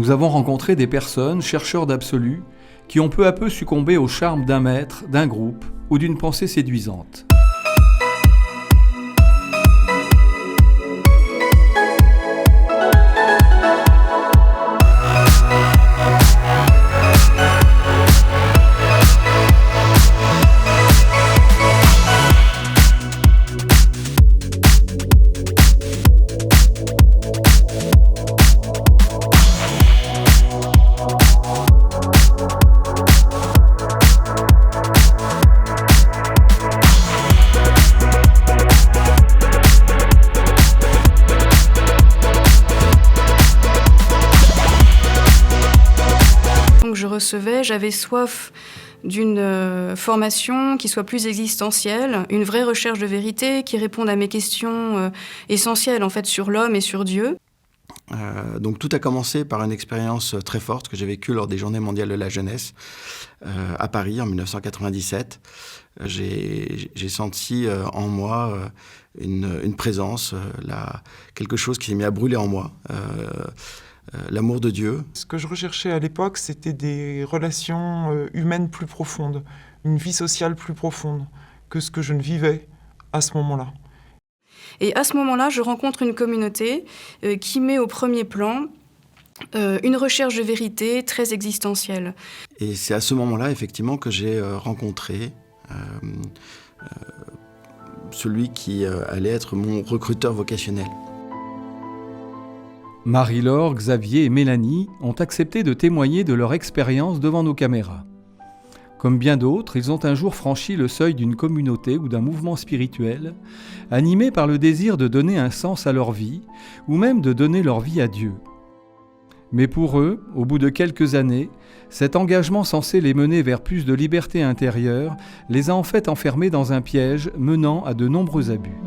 Nous avons rencontré des personnes, chercheurs d'absolu, qui ont peu à peu succombé au charme d'un maître, d'un groupe ou d'une pensée séduisante. J'avais soif d'une formation qui soit plus existentielle, une vraie recherche de vérité qui réponde à mes questions essentielles en fait sur l'homme et sur Dieu. Donc tout a commencé par une expérience très forte que j'ai vécue lors des Journées mondiales de la jeunesse à Paris en 1997. J'ai senti en moi une présence, quelque chose qui s'est mis à brûler en moi. L'amour de Dieu. Ce que je recherchais à l'époque, c'était des relations humaines plus profondes, une vie sociale plus profonde que ce que je ne vivais à ce moment-là. Et à ce moment-là, je rencontre une communauté qui met au premier plan une recherche de vérité très existentielle. Et c'est à ce moment-là, effectivement, que j'ai rencontré celui qui allait être mon recruteur vocationnel. Marie-Laure, Xavier et Mélanie ont accepté de témoigner de leur expérience devant nos caméras. Comme bien d'autres, ils ont un jour franchi le seuil d'une communauté ou d'un mouvement spirituel, animé par le désir de donner un sens à leur vie, ou même de donner leur vie à Dieu. Mais pour eux, au bout de quelques années, cet engagement censé les mener vers plus de liberté intérieure les a en fait enfermés dans un piège menant à de nombreux abus.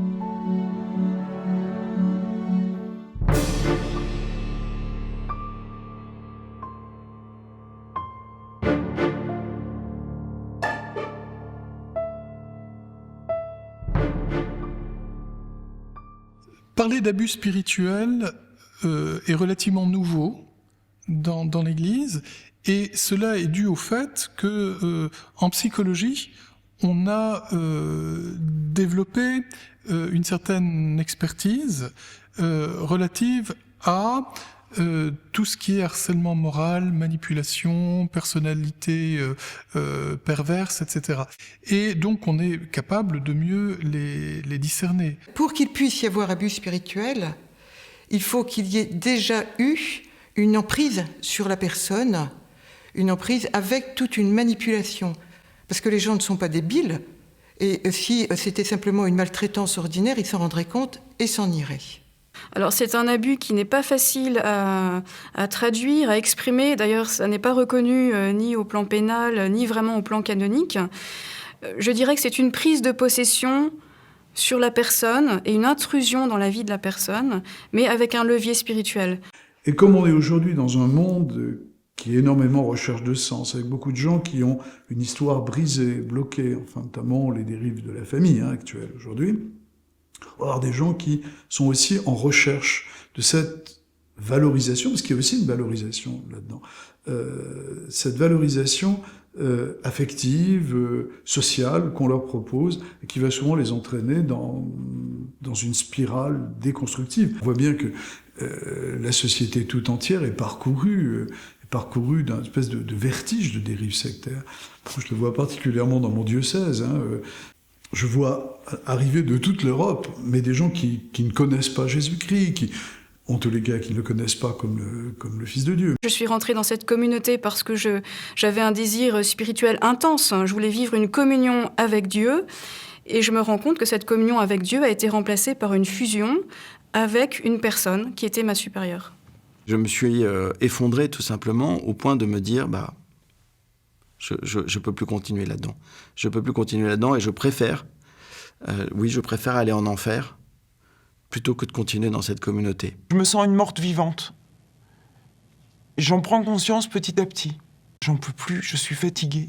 Parler d'abus spirituels est relativement nouveau dans l'Église, et cela est dû au fait que en psychologie, on a développé une certaine expertise relative à tout ce qui est harcèlement moral, manipulation, personnalité perverse, etc. Et donc on est capable de mieux les discerner. Pour qu'il puisse y avoir abus spirituel, il faut qu'il y ait déjà eu une emprise sur la personne, une emprise avec toute une manipulation. Parce que les gens ne sont pas débiles, et si c'était simplement une maltraitance ordinaire, ils s'en rendraient compte et s'en iraient. Alors c'est un abus qui n'est pas facile à traduire, à exprimer. D'ailleurs, ça n'est pas reconnu ni au plan pénal, ni vraiment au plan canonique. Je dirais que c'est une prise de possession sur la personne et une intrusion dans la vie de la personne, mais avec un levier spirituel. Et comme on est aujourd'hui dans un monde qui est énormément recherche de sens, avec beaucoup de gens qui ont une histoire brisée, bloquée, enfin notamment les dérives de la famille actuelle aujourd'hui, on va avoir des gens qui sont aussi en recherche de cette valorisation, parce qu'il y a aussi une valorisation là-dedans, cette valorisation affective, sociale qu'on leur propose, et qui va souvent les entraîner dans une spirale déconstructive. On voit bien que la société tout entière est parcourue d'un espèce de vertige de dérive sectaire. Je le vois particulièrement dans mon diocèse. Je vois arriver de toute l'Europe, mais des gens qui ne connaissent pas Jésus-Christ, qui, en tous les cas, qui ne le connaissent pas comme le Fils de Dieu. Je suis rentrée dans cette communauté parce que j'avais un désir spirituel intense. Je voulais vivre une communion avec Dieu, et je me rends compte que cette communion avec Dieu a été remplacée par une fusion avec une personne qui était ma supérieure. Je me suis effondré tout simplement au point de me dire, je peux plus continuer là-dedans. Je peux plus continuer là-dedans et je préfère aller en enfer plutôt que de continuer dans cette communauté. Je me sens une morte vivante. J'en prends conscience petit à petit. J'en peux plus, je suis fatigué.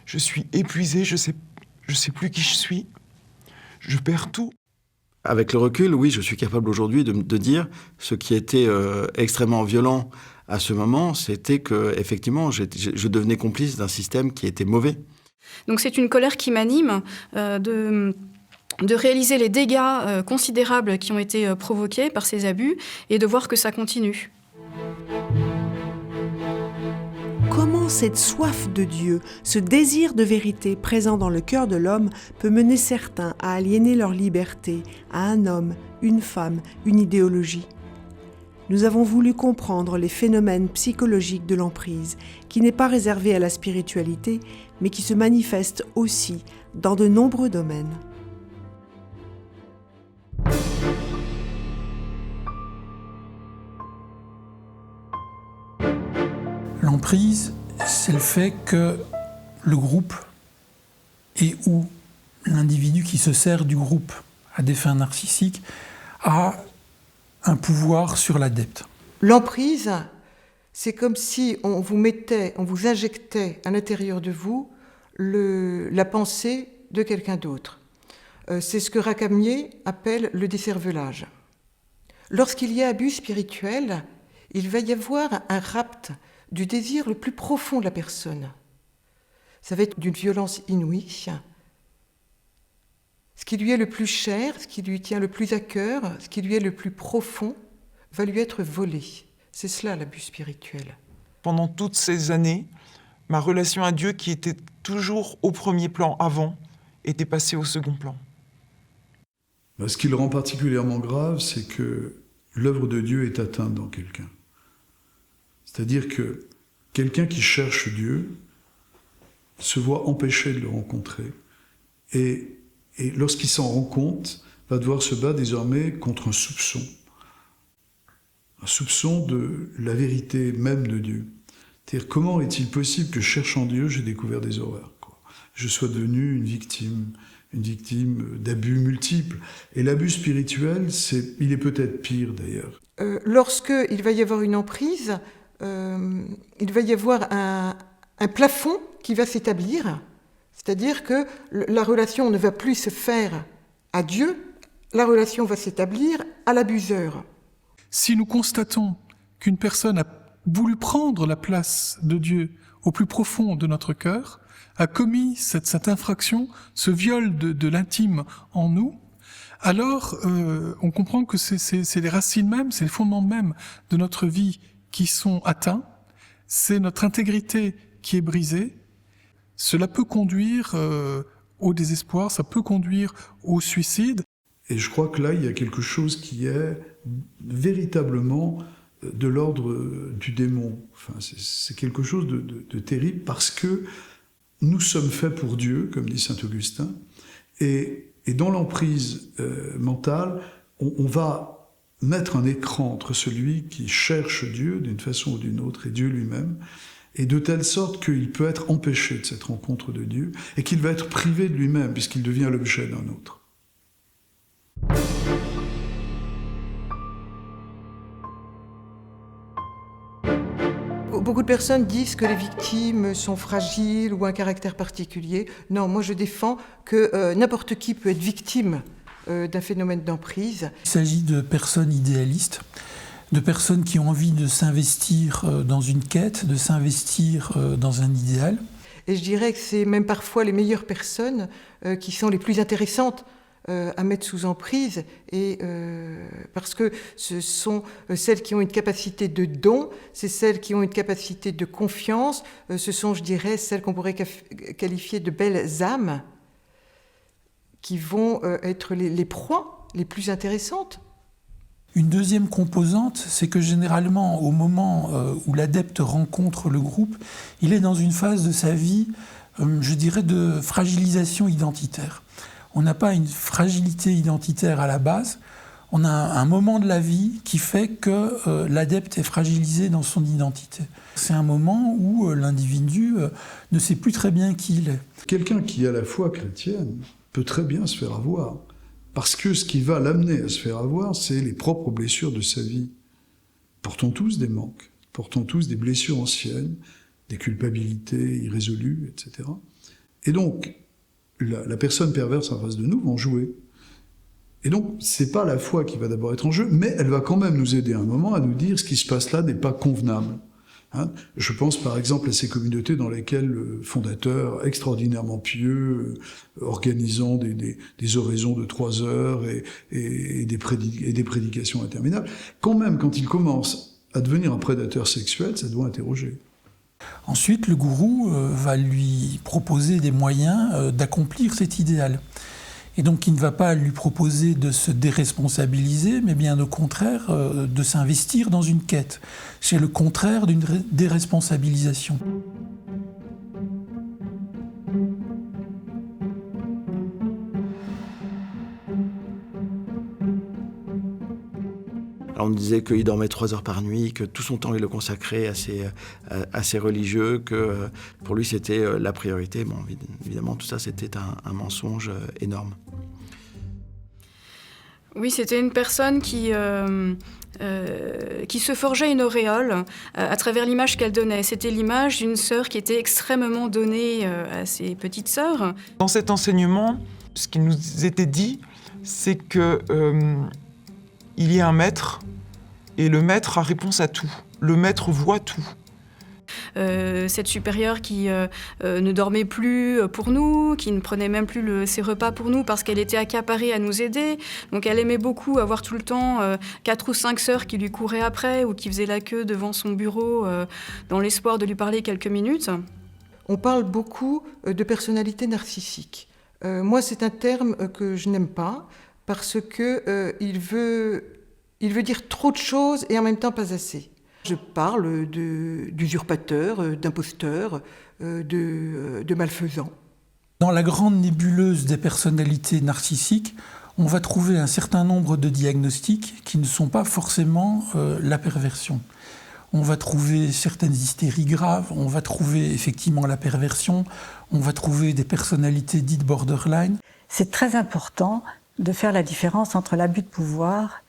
Je suis épuisé, je sais plus qui je suis. Je perds tout. Avec le recul, oui, je suis capable aujourd'hui de dire ce qui était extrêmement violent à ce moment, c'était que effectivement, je devenais complice d'un système qui était mauvais. Donc c'est une colère qui m'anime de réaliser les dégâts considérables qui ont été provoqués par ces abus et de voir que ça continue. Comment cette soif de Dieu, ce désir de vérité présent dans le cœur de l'homme peut mener certains à aliéner leur liberté à un homme, une femme, une idéologie ? Nous avons voulu comprendre les phénomènes psychologiques de l'emprise, qui n'est pas réservé à la spiritualité, mais qui se manifeste aussi dans de nombreux domaines. L'emprise, c'est le fait que le groupe et ou l'individu qui se sert du groupe à des fins narcissiques a un pouvoir sur l'adepte. L'emprise, c'est comme si on vous injectait à l'intérieur de vous la pensée de quelqu'un d'autre. C'est ce que Racamier appelle le décervelage. Lorsqu'il y a abus spirituel, il va y avoir un rapt du désir le plus profond de la personne. Ça va être d'une violence inouïe. Ce qui lui est le plus cher, ce qui lui tient le plus à cœur, ce qui lui est le plus profond, va lui être volé. C'est cela l'abus spirituel. Pendant toutes ces années, ma relation à Dieu, qui était toujours au premier plan avant, était passée au second plan. Ce qui le rend particulièrement grave, c'est que l'œuvre de Dieu est atteinte dans quelqu'un. C'est-à-dire que quelqu'un qui cherche Dieu se voit empêché de le rencontrer. Et lorsqu'il s'en rend compte, va devoir se battre désormais contre un soupçon de la vérité même de Dieu. C'est-à-dire, comment est-il possible que, cherchant Dieu, j'ai découvert des horreurs, quoi. Je sois devenu une victime d'abus multiples. Et l'abus spirituel, il est peut-être pire d'ailleurs. Lorsqu'il va y avoir une emprise, il va y avoir un plafond qui va s'établir, c'est-à-dire que la relation ne va plus se faire à Dieu, la relation va s'établir à l'abuseur. Si nous constatons qu'une personne a voulu prendre la place de Dieu au plus profond de notre cœur, a commis cette infraction, ce viol de l'intime en nous, alors on comprend que c'est les racines mêmes, c'est les fondements mêmes de notre vie qui sont atteints, c'est notre intégrité qui est brisée. Cela peut conduire au désespoir, ça peut conduire au suicide. Et je crois que là, il y a quelque chose qui est véritablement de l'ordre du démon. Enfin, c'est quelque chose de terrible parce que nous sommes faits pour Dieu, comme dit saint Augustin, et dans l'emprise mentale, on va mettre un écran entre celui qui cherche Dieu d'une façon ou d'une autre et Dieu lui-même, et de telle sorte qu'il peut être empêché de cette rencontre de Dieu et qu'il va être privé de lui-même puisqu'il devient l'objet d'un autre. Beaucoup de personnes disent que les victimes sont fragiles ou un caractère particulier. Non, moi je défends que n'importe qui peut être victime d'un phénomène d'emprise. Il s'agit de personnes idéalistes, de personnes qui ont envie de s'investir dans une quête, de s'investir dans un idéal. Et je dirais que c'est même parfois les meilleures personnes qui sont les plus intéressantes à mettre sous emprise, et parce que ce sont celles qui ont une capacité de don, c'est celles qui ont une capacité de confiance, ce sont, je dirais, celles qu'on pourrait qualifier de belles âmes, qui vont être les proies les plus intéressantes. Une deuxième composante, c'est que généralement, au moment où l'adepte rencontre le groupe, il est dans une phase de sa vie, je dirais, de fragilisation identitaire. On n'a pas une fragilité identitaire à la base, on a un moment de la vie qui fait que l'adepte est fragilisé dans son identité. C'est un moment où l'individu ne sait plus très bien qui il est. Quelqu'un qui a la foi chrétienne peut très bien se faire avoir, parce que ce qui va l'amener à se faire avoir, c'est les propres blessures de sa vie. Portons tous des manques, portons tous des blessures anciennes, des culpabilités irrésolues, etc. Et donc, la personne perverse en face de nous va en jouer. Et donc, c'est pas la foi qui va d'abord être en jeu, mais elle va quand même nous aider à un moment à nous dire ce qui se passe là n'est pas convenable. Hein, je pense par exemple à ces communautés dans lesquelles le fondateur, extraordinairement pieux, organisant des oraisons de 3 heures et des prédications interminables, quand même, quand il commence à devenir un prédateur sexuel, ça doit interroger. Ensuite, le gourou va lui proposer des moyens d'accomplir cet idéal. Et donc, il ne va pas lui proposer de se déresponsabiliser, mais bien au contraire, de s'investir dans une quête. C'est le contraire d'une déresponsabilisation. Alors on disait qu'il dormait 3 heures par nuit, que tout son temps il le consacrait à ses religieux, que pour lui c'était la priorité. Bon, évidemment, tout ça c'était un mensonge énorme. Oui, c'était une personne qui se forgeait une auréole à travers l'image qu'elle donnait. C'était l'image d'une sœur qui était extrêmement donnée à ses petites sœurs. Dans cet enseignement, ce qui nous était dit, c'est que il y a un maître, et le maître a réponse à tout. Le maître voit tout. Cette supérieure qui ne dormait plus pour nous, qui ne prenait même plus ses repas pour nous parce qu'elle était accaparée à nous aider. Donc elle aimait beaucoup avoir tout le temps 4 ou 5 sœurs qui lui couraient après ou qui faisaient la queue devant son bureau dans l'espoir de lui parler quelques minutes. On parle beaucoup de personnalité narcissique. Moi, c'est un terme que je n'aime pas parce que il veut dire trop de choses et en même temps pas assez. Je parle d'usurpateur, d'imposteur, de malfaisant. Dans la grande nébuleuse des personnalités narcissiques, on va trouver un certain nombre de diagnostics qui ne sont pas forcément la perversion. On va trouver certaines hystéries graves, on va trouver effectivement la perversion, on va trouver des personnalités dites borderline. C'est très important de faire la différence entre l'abus de pouvoir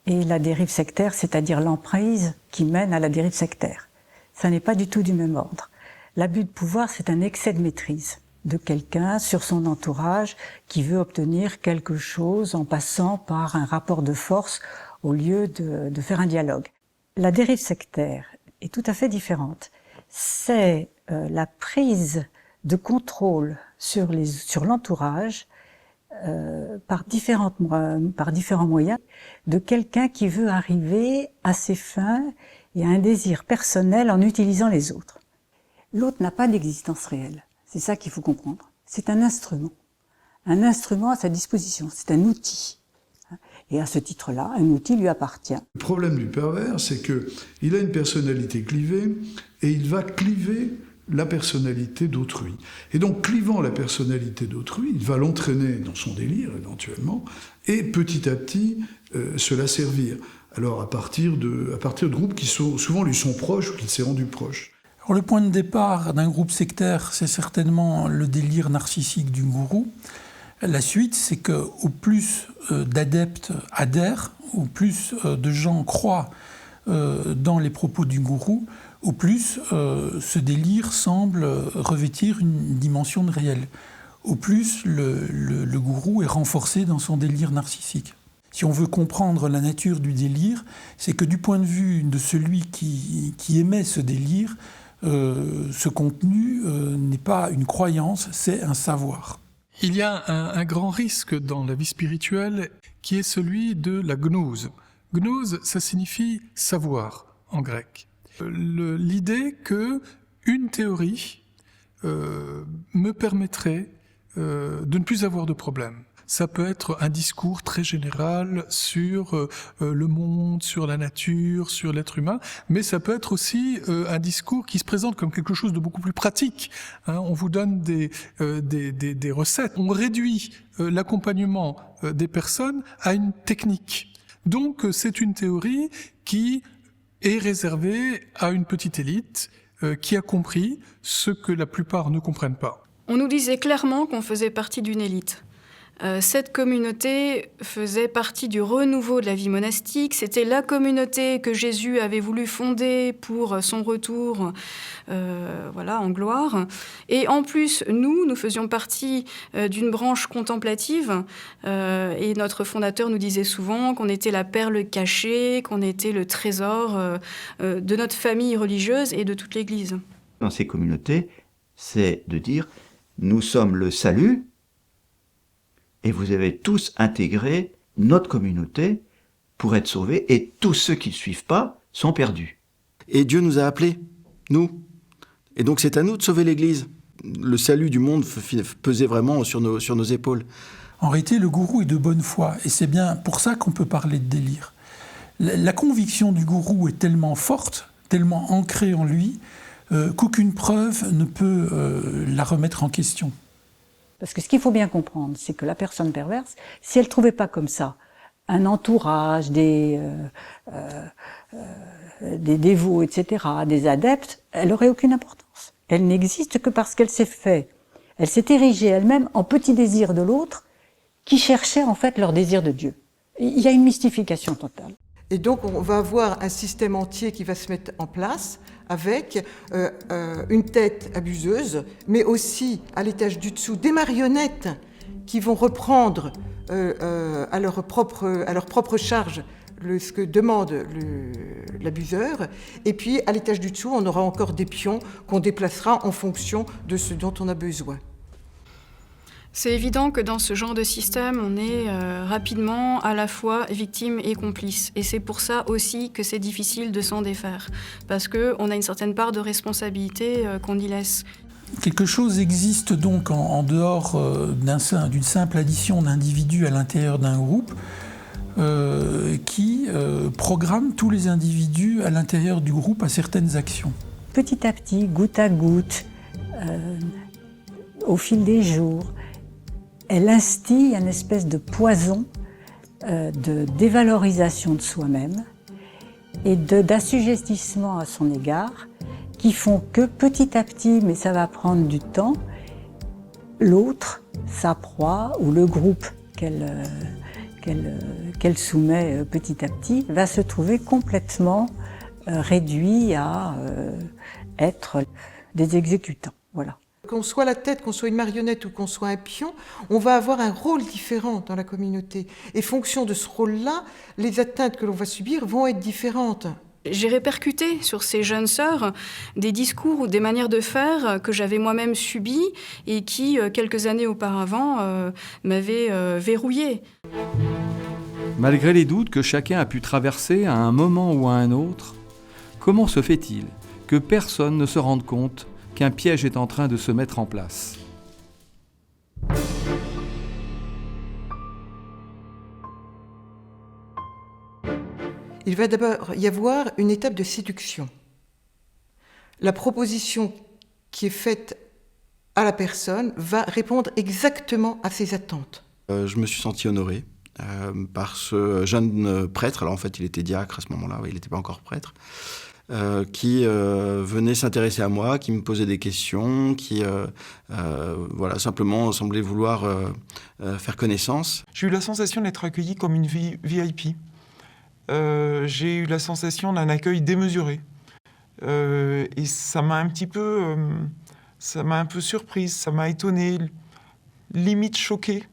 et la dérive sectaire, c'est-à-dire l'emprise qui mène à la dérive sectaire. Ça n'est pas du tout du même ordre. L'abus de pouvoir, c'est un excès de maîtrise de quelqu'un sur son entourage qui veut obtenir quelque chose en passant par un rapport de force au lieu de faire un dialogue. La dérive sectaire est tout à fait différente. C'est la prise de contrôle sur l'entourage par différents moyens de quelqu'un qui veut arriver à ses fins et à un désir personnel en utilisant les autres. L'autre n'a pas d'existence réelle. C'est ça qu'il faut comprendre. C'est un instrument à sa disposition. C'est un outil. Et à ce titre-là, un outil lui appartient. Le problème du pervers, c'est qu'il a une personnalité clivée et il va cliver la personnalité d'autrui. Et donc, clivant la personnalité d'autrui, il va l'entraîner dans son délire, éventuellement, et petit à petit, se la servir. Alors, à partir de groupes qui souvent lui sont proches ou qu'il s'est rendu proche. Alors, le point de départ d'un groupe sectaire, c'est certainement le délire narcissique du gourou. La suite, c'est qu'au plus d'adeptes adhèrent, au plus de gens croient dans les propos du gourou, au plus ce délire semble revêtir une dimension de réel. Au plus le gourou est renforcé dans son délire narcissique. Si on veut comprendre la nature du délire, c'est que du point de vue de celui qui émet ce délire, ce contenu n'est pas une croyance, c'est un savoir. Il y a un grand risque dans la vie spirituelle qui est celui de la gnose. Gnose, ça signifie savoir en grec. L'idée qu'une théorie me permettrait de ne plus avoir de problème. Ça peut être un discours très général sur le monde, sur la nature, sur l'être humain, mais ça peut être aussi un discours qui se présente comme quelque chose de beaucoup plus pratique. On vous donne des recettes. On réduit l'accompagnement des personnes à une technique. Donc c'est une théorie qui est réservée à une petite élite qui a compris ce que la plupart ne comprennent pas. On nous disait clairement qu'on faisait partie d'une élite. Cette communauté faisait partie du renouveau de la vie monastique. C'était la communauté que Jésus avait voulu fonder pour son retour en gloire. Et en plus, nous faisions partie d'une branche contemplative. Et notre fondateur nous disait souvent qu'on était la perle cachée, qu'on était le trésor de notre famille religieuse et de toute l'Église. Dans ces communautés, c'est de dire « nous sommes le salut », et vous avez tous intégré notre communauté pour être sauvés, et tous ceux qui ne suivent pas sont perdus. Et Dieu nous a appelés, nous. Et donc c'est à nous de sauver l'Église. Le salut du monde pesait vraiment sur nos épaules. En réalité, le gourou est de bonne foi, et c'est bien pour ça qu'on peut parler de délire. La conviction du gourou est tellement forte, tellement ancrée en lui, qu'aucune preuve ne peut la remettre en question. Parce que ce qu'il faut bien comprendre, c'est que la personne perverse, si elle ne trouvait pas comme ça un entourage, des dévots, etc., des adeptes, elle n'aurait aucune importance. Elle n'existe que parce qu'elle s'est érigée elle-même en petit désir de l'autre, qui cherchait en fait leur désir de Dieu. Il y a une mystification totale. Et donc on va avoir un système entier qui va se mettre en place avec une tête abuseuse, mais aussi à l'étage du dessous des marionnettes qui vont reprendre à leur propre charge ce que demande l'abuseur. Et puis à l'étage du dessous, on aura encore des pions qu'on déplacera en fonction de ce dont on a besoin. C'est évident que dans ce genre de système, on est rapidement à la fois victime et complice. Et c'est pour ça aussi que c'est difficile de s'en défaire. Parce qu'on a une certaine part de responsabilité qu'on y laisse. Quelque chose existe donc en dehors d'une simple addition d'individus à l'intérieur d'un groupe qui programme tous les individus à l'intérieur du groupe à certaines actions. Petit à petit, goutte à goutte, au fil des jours, elle instille une espèce de poison de dévalorisation de soi-même et d'assujettissement à son égard qui font que petit à petit, mais ça va prendre du temps, l'autre, sa proie ou le groupe qu'elle soumet petit à petit va se trouver complètement réduit à être des exécutants. Voilà. Qu'on soit la tête, qu'on soit une marionnette ou qu'on soit un pion, on va avoir un rôle différent dans la communauté. Et fonction de ce rôle-là, les atteintes que l'on va subir vont être différentes. J'ai répercuté sur ces jeunes sœurs des discours ou des manières de faire que j'avais moi-même subies et qui, quelques années auparavant, m'avaient verrouillée. Malgré les doutes que chacun a pu traverser à un moment ou à un autre, comment se fait-il que personne ne se rende compte qu'un piège est en train de se mettre en place? Il va d'abord y avoir une étape de séduction. La proposition qui est faite à la personne va répondre exactement à ses attentes. Je me suis senti honoré par ce jeune prêtre. Alors en fait, il était diacre à ce moment-là, il n'était pas encore prêtre. Qui venait s'intéresser à moi, qui me posait des questions, qui simplement semblait vouloir faire connaissance. J'ai eu la sensation d'être accueilli comme une VIP. J'ai eu la sensation d'un accueil démesuré. Et ça m'a un peu surprise, ça m'a étonnée, limite choquée.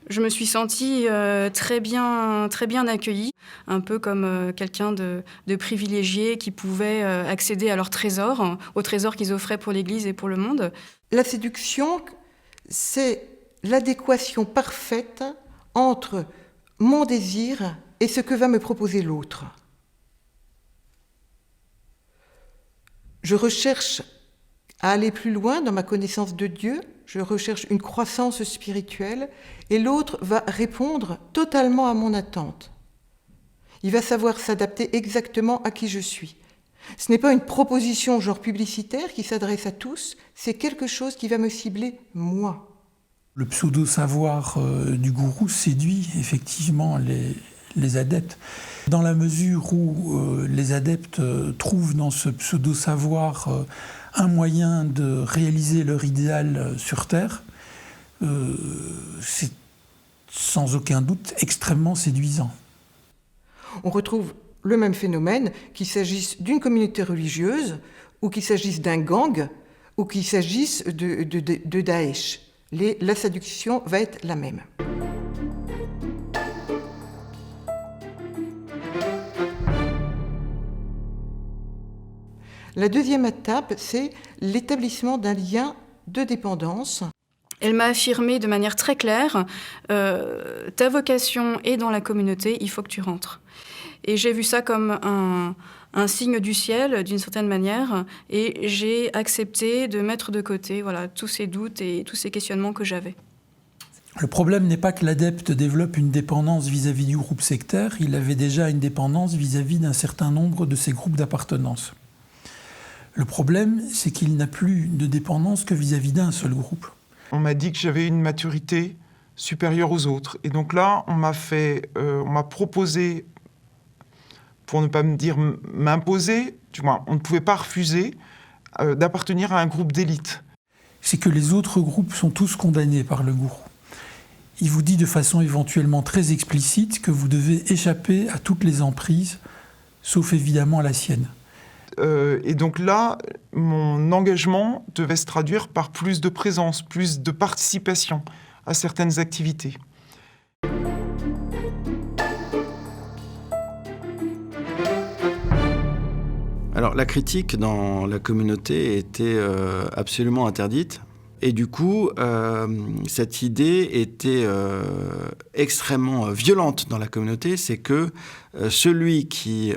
Je me suis sentie très bien accueillie, un peu comme quelqu'un de privilégié qui pouvait accéder à leur trésor, au trésor qu'ils offraient pour l'Église et pour le monde. La séduction, c'est l'adéquation parfaite entre mon désir et ce que va me proposer l'autre. Je recherche à aller plus loin dans ma connaissance de Dieu, je recherche une croissance spirituelle et l'autre va répondre totalement à mon attente. Il va savoir s'adapter exactement à qui je suis. Ce n'est pas une proposition genre publicitaire qui s'adresse à tous, c'est quelque chose qui va me cibler moi. Le pseudo-savoir du gourou séduit effectivement les adeptes. Dans la mesure où les adeptes trouvent dans ce pseudo-savoir un moyen de réaliser leur idéal sur Terre, c'est sans aucun doute extrêmement séduisant. On retrouve le même phénomène, qu'il s'agisse d'une communauté religieuse, ou qu'il s'agisse d'un gang, ou qu'il s'agisse de Daesh. La séduction va être la même. La deuxième étape, c'est l'établissement d'un lien de dépendance. Elle m'a affirmé de manière très claire, ta vocation est dans la communauté, il faut que tu rentres. Et j'ai vu ça comme un signe du ciel, d'une certaine manière, et j'ai accepté de mettre de côté tous ces doutes et tous ces questionnements que j'avais. Le problème n'est pas que l'adepte développe une dépendance vis-à-vis du groupe sectaire, il avait déjà une dépendance vis-à-vis d'un certain nombre de ses groupes d'appartenance. Le problème, c'est qu'il n'a plus de dépendance que vis-à-vis d'un seul groupe. On m'a dit que j'avais une maturité supérieure aux autres. Et donc là, on m'a proposé, pour ne pas me dire m'imposer, du moins, on ne pouvait pas refuser d'appartenir à un groupe d'élite. C'est que les autres groupes sont tous condamnés par le gourou. Il vous dit de façon éventuellement très explicite que vous devez échapper à toutes les emprises, sauf évidemment à la sienne. Et donc là, mon engagement devait se traduire par plus de présence, plus de participation à certaines activités. Alors la critique dans la communauté était absolument interdite. Et du coup, cette idée était extrêmement violente dans la communauté, c'est que celui qui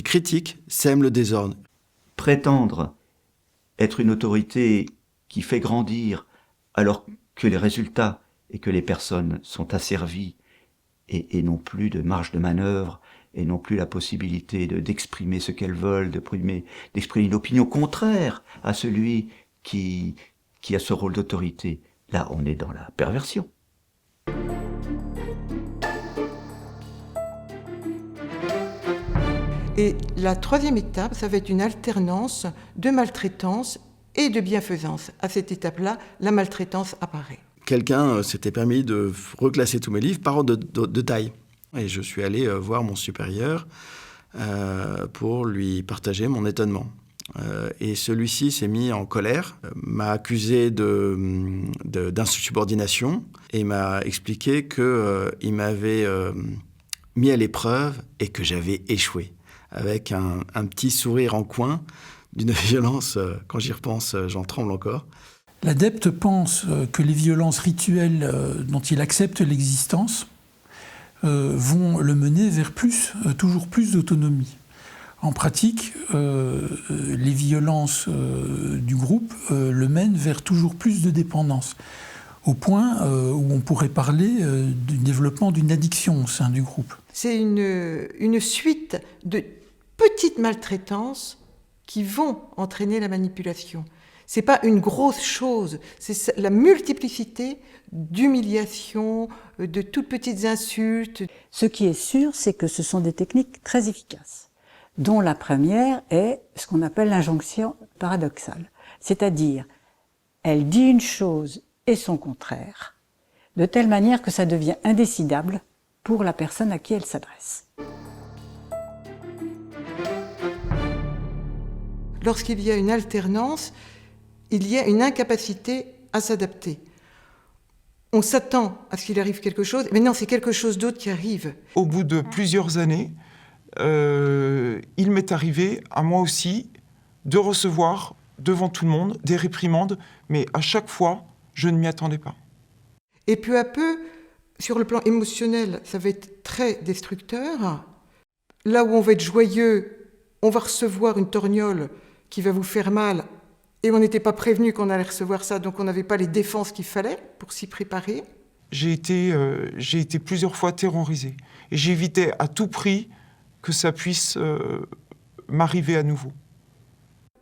critique sème le désordre. Prétendre être une autorité qui fait grandir alors que les résultats et que les personnes sont asservies et n'ont plus de marge de manœuvre et n'ont plus la possibilité d'exprimer ce qu'elles veulent, d'exprimer une opinion contraire à celui qui a ce rôle d'autorité. Là, on est dans la perversion. Et la troisième étape, ça va être une alternance de maltraitance et de bienfaisance. À cette étape-là, la maltraitance apparaît. Quelqu'un s'était permis de reclasser tous mes livres par ordre de taille. Et je suis allé voir mon supérieur pour lui partager mon étonnement. Et celui-ci s'est mis en colère, m'a accusé d'insubordination et m'a expliqué qu'il m'avait mis à l'épreuve et que j'avais échoué, avec un petit sourire en coin d'une violence, quand j'y repense, j'en tremble encore. L'adepte pense que les violences rituelles dont il accepte l'existence vont le mener vers toujours plus d'autonomie. En pratique, les violences du groupe le mènent vers toujours plus de dépendance, au point où on pourrait parler du développement d'une addiction au sein du groupe. C'est une suite de petites maltraitances qui vont entraîner la manipulation. Ce n'est pas une grosse chose, c'est la multiplicité d'humiliations, de toutes petites insultes. Ce qui est sûr, c'est que ce sont des techniques très efficaces, dont la première est ce qu'on appelle l'injonction paradoxale. C'est-à-dire, elle dit une chose et son contraire, de telle manière que ça devient indécidable pour la personne à qui elle s'adresse. Lorsqu'il y a une alternance, il y a une incapacité à s'adapter. On s'attend à ce qu'il arrive quelque chose, mais non, c'est quelque chose d'autre qui arrive. Au bout de plusieurs années, il m'est arrivé, à moi aussi, de recevoir, devant tout le monde, des réprimandes, mais à chaque fois, je ne m'y attendais pas. Et peu à peu, sur le plan émotionnel, ça va être très destructeur. Là où on va être joyeux, on va recevoir une torgnole qui va vous faire mal, et on n'était pas prévenu qu'on allait recevoir ça, donc on n'avait pas les défenses qu'il fallait pour s'y préparer. J'ai été plusieurs fois terrorisé, et j'évitais à tout prix que ça puisse m'arriver à nouveau.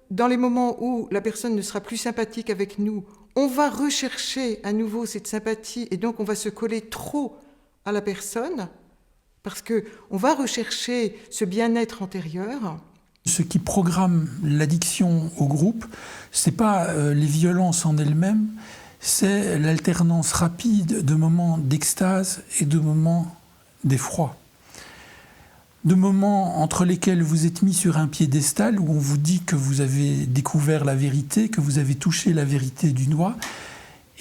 Dans les moments où la personne ne sera plus sympathique avec nous, on va rechercher à nouveau cette sympathie et donc on va se coller trop à la personne parce qu'on va rechercher ce bien-être antérieur. Ce qui programme l'addiction au groupe, ce n'est pas les violences en elles-mêmes, c'est l'alternance rapide de moments d'extase et de moments d'effroi. De moments entre lesquels vous êtes mis sur un piédestal, où on vous dit que vous avez découvert la vérité, que vous avez touché la vérité du doigt,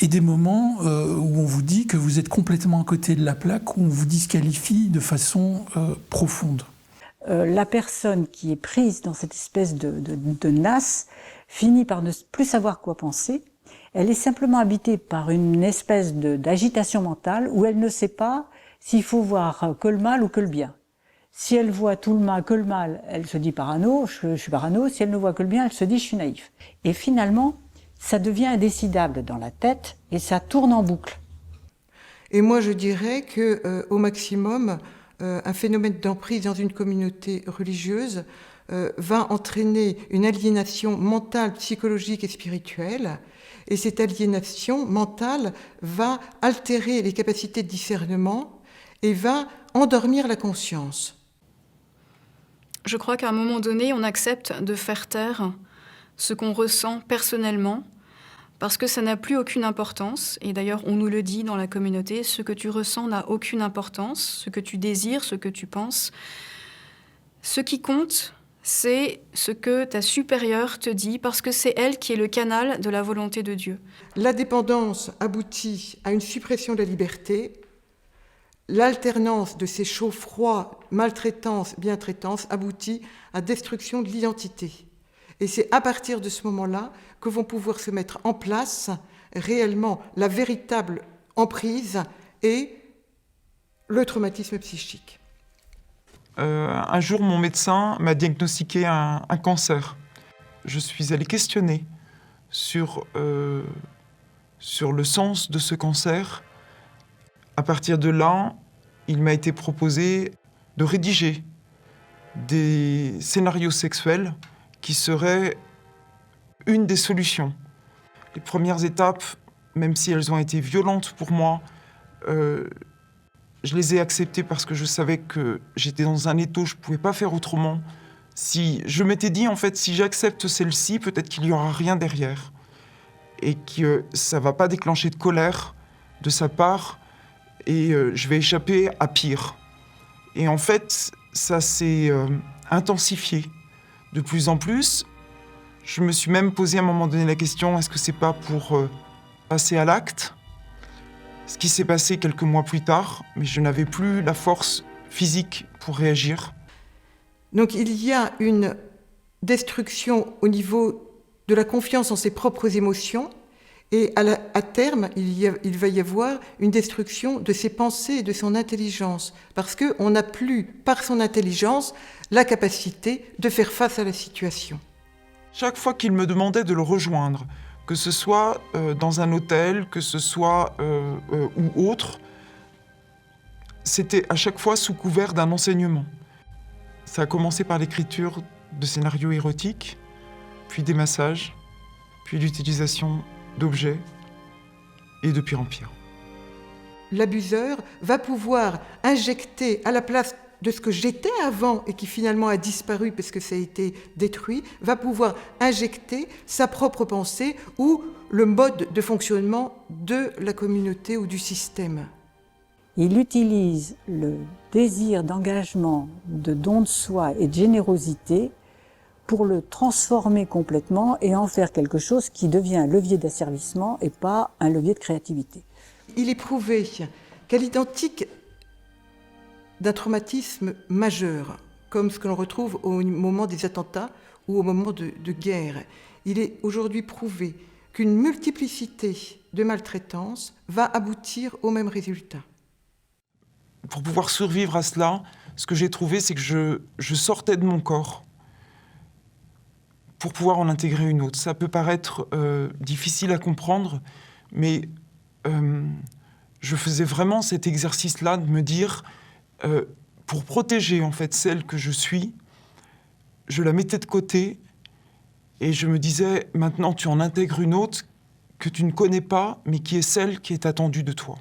et des moments où on vous dit que vous êtes complètement à côté de la plaque, où on vous disqualifie de façon profonde. La personne qui est prise dans cette espèce de nasse finit par ne plus savoir quoi penser. Elle est simplement habitée par une espèce d'agitation mentale où elle ne sait pas s'il faut voir que le mal ou que le bien. Si elle voit tout le mal, que le mal, elle se dit parano, je suis parano. Si elle ne voit que le bien, elle se dit je suis naïf. Et finalement, ça devient indécidable dans la tête et ça tourne en boucle. Et moi, je dirais que, au maximum, un phénomène d'emprise dans une communauté religieuse va entraîner une aliénation mentale, psychologique et spirituelle. Et cette aliénation mentale va altérer les capacités de discernement et va endormir la conscience. Je crois qu'à un moment donné, on accepte de faire taire ce qu'on ressent personnellement, parce que ça n'a plus aucune importance. Et d'ailleurs, on nous le dit dans la communauté, ce que tu ressens n'a aucune importance, ce que tu désires, ce que tu penses. Ce qui compte, c'est ce que ta supérieure te dit, parce que c'est elle qui est le canal de la volonté de Dieu. La dépendance aboutit à une suppression de la liberté. L'alternance de ces chauds-froids, maltraitance, bientraitance, aboutit à destruction de l'identité. Et c'est à partir de ce moment-là que vont pouvoir se mettre en place réellement la véritable emprise et le traumatisme psychique. Un jour, mon médecin m'a diagnostiqué un cancer. Je suis allé questionner sur le sens de ce cancer. À partir de là, il m'a été proposé de rédiger des scénarios sexuels qui seraient une des solutions. Les premières étapes, même si elles ont été violentes pour moi, je les ai acceptées parce que je savais que j'étais dans un étau, je ne pouvais pas faire autrement. Si je m'étais dit, en fait, si j'accepte celle-ci, peut-être qu'il n'y aura rien derrière. Et que ça ne va pas déclencher de colère de sa part, et je vais échapper à pire. Et en fait, ça s'est intensifié de plus en plus. Je me suis même posé à un moment donné la question, est-ce que c'est pas pour passer à l'acte ? Ce qui s'est passé quelques mois plus tard, mais je n'avais plus la force physique pour réagir. Donc il y a une destruction au niveau de la confiance en ses propres émotions, et à terme, il va y avoir une destruction de ses pensées et de son intelligence, parce qu'on n'a plus, par son intelligence, la capacité de faire face à la situation. Chaque fois qu'il me demandait de le rejoindre, que ce soit dans un hôtel, que ce soit ou autre, c'était à chaque fois sous couvert d'un enseignement. Ça a commencé par l'écriture de scénarios érotiques, puis des massages, puis l'utilisation d'objets, et de pire en pire. L'abuseur va pouvoir injecter à la place de ce que j'étais avant et qui finalement a disparu parce que ça a été détruit, va pouvoir injecter sa propre pensée ou le mode de fonctionnement de la communauté ou du système. Il utilise le désir d'engagement, de don de soi et de générosité pour le transformer complètement et en faire quelque chose qui devient un levier d'asservissement et pas un levier de créativité. Il est prouvé qu'à l'identique d'un traumatisme majeur, comme ce que l'on retrouve au moment des attentats ou au moment de guerre, il est aujourd'hui prouvé qu'une multiplicité de maltraitances va aboutir au même résultat. Pour pouvoir survivre à cela, ce que j'ai trouvé, c'est que je sortais de mon corps pour pouvoir en intégrer une autre. Ça peut paraître difficile à comprendre, mais je faisais vraiment cet exercice-là de me dire, pour protéger en fait celle que je suis, je la mettais de côté et je me disais, maintenant tu en intègres une autre que tu ne connais pas, mais qui est celle qui est attendue de toi.